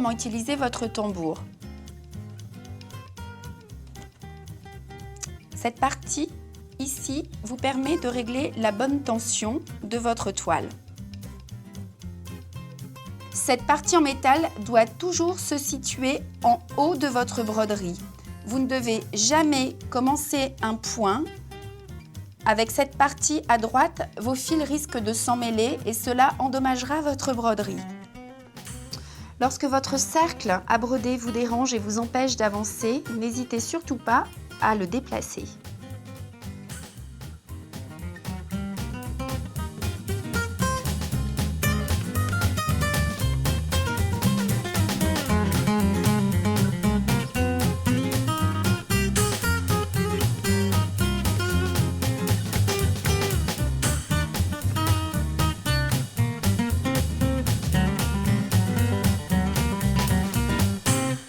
comment utiliser votre tambour. Cette partie ici vous permet de régler la bonne tension de votre toile. Cette partie en métal doit toujours se situer en haut de votre broderie. Vous ne devez jamais commencer un point. Avec cette partie à droite, vos fils risquent de s'emmêler et cela endommagera votre broderie. Lorsque votre cercle à broder vous dérange et vous empêche d'avancer, n'hésitez surtout pas à le déplacer.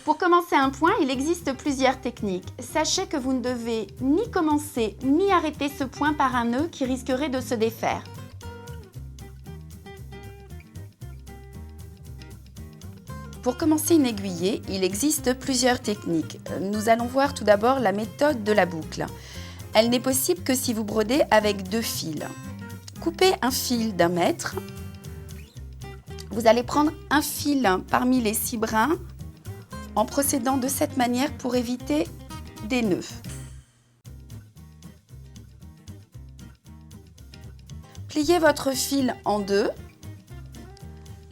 Pour commencer un point, il existe plusieurs techniques. Sachez que vous ne devez ni commencer ni arrêter ce point par un nœud qui risquerait de se défaire. Pour commencer une aiguillée, il existe plusieurs techniques. Nous allons voir tout d'abord la méthode de la boucle. Elle n'est possible que si vous brodez avec 2 fils. Coupez un fil d'1 mètre. Vous allez prendre un fil parmi les 6 brins en procédant de cette manière pour éviter des nœuds. Pliez votre fil en 2.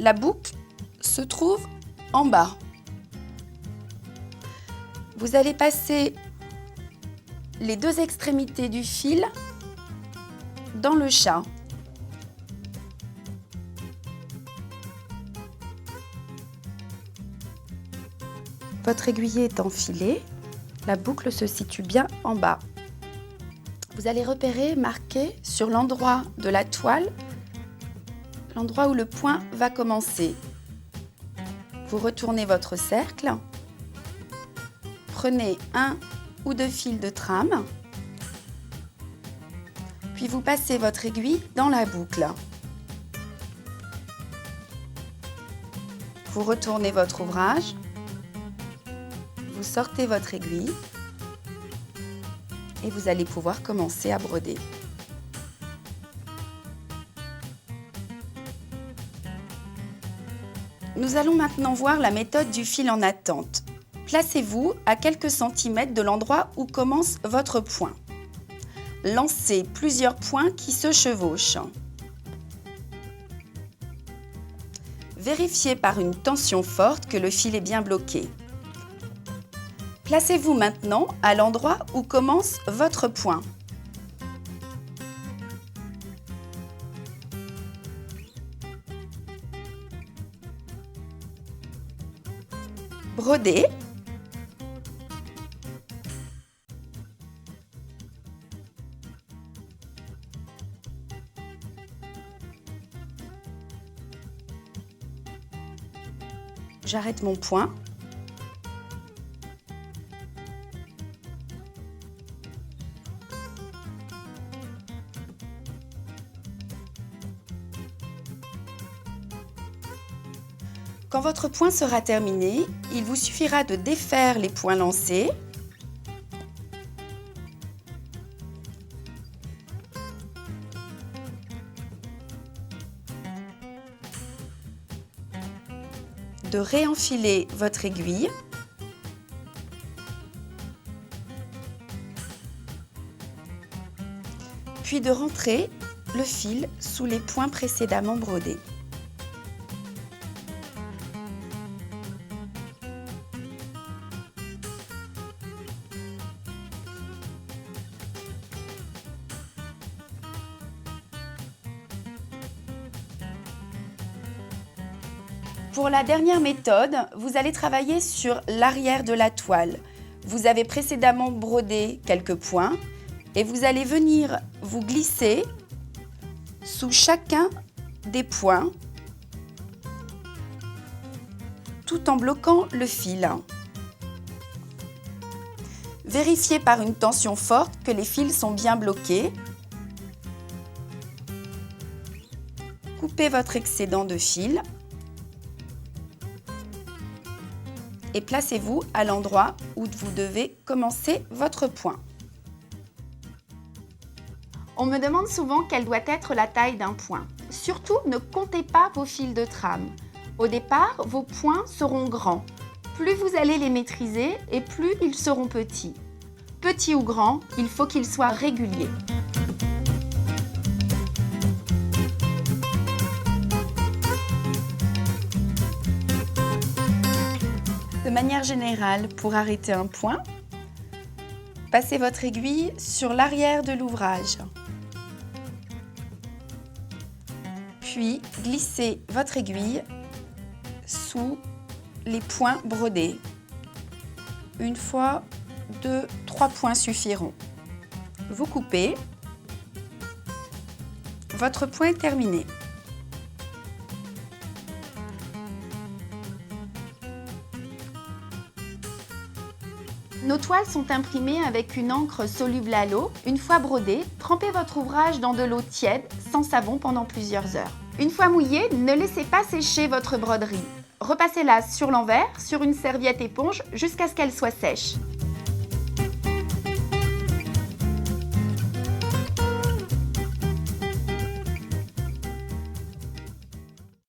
La boucle se trouve en bas. Vous allez passer les 2 extrémités du fil dans le chat. Votre aiguillé est enfilé, la boucle se situe bien en bas. Vous allez repérer, marquer sur l'endroit de la toile, l'endroit où le point va commencer. Vous retournez votre cercle, prenez 1 ou 2 fils de trame, puis vous passez votre aiguille dans la boucle. Vous retournez votre ouvrage. Vous sortez votre aiguille et vous allez pouvoir commencer à broder. Nous allons maintenant voir la méthode du fil en attente. Placez-vous à quelques centimètres de l'endroit où commence votre point. Lancez plusieurs points qui se chevauchent. Vérifiez par une tension forte que le fil est bien bloqué. Placez-vous maintenant à l'endroit où commence votre point. Brodez. J'arrête mon point. Quand votre point sera terminé, il vous suffira de défaire les points lancés de réenfiler votre aiguille puis de rentrer le fil sous les points précédemment brodés. Pour la dernière méthode, vous allez travailler sur l'arrière de la toile. Vous avez précédemment brodé quelques points et vous allez venir vous glisser sous chacun des points tout en bloquant le fil. Vérifiez par une tension forte que les fils sont bien bloqués. Coupez votre excédent de fil. et placez-vous à l'endroit où vous devez commencer votre point. On me demande souvent quelle doit être la taille d'un point. Surtout, ne comptez pas vos fils de trame. Au départ, vos points seront grands. Plus vous allez les maîtriser et plus ils seront petits. Petits ou grands, il faut qu'ils soient réguliers. De manière générale, pour arrêter un point, passez votre aiguille sur l'arrière de l'ouvrage. Puis, glissez votre aiguille sous les points brodés. Une fois, 2, 3 points suffiront. Vous coupez. Votre point est terminé. Nos toiles sont imprimées avec une encre soluble à l'eau. Une fois brodée, trempez votre ouvrage dans de l'eau tiède, sans savon pendant plusieurs heures. Une fois mouillée, ne laissez pas sécher votre broderie. Repassez-la sur l'envers, sur une serviette éponge, jusqu'à ce qu'elle soit sèche.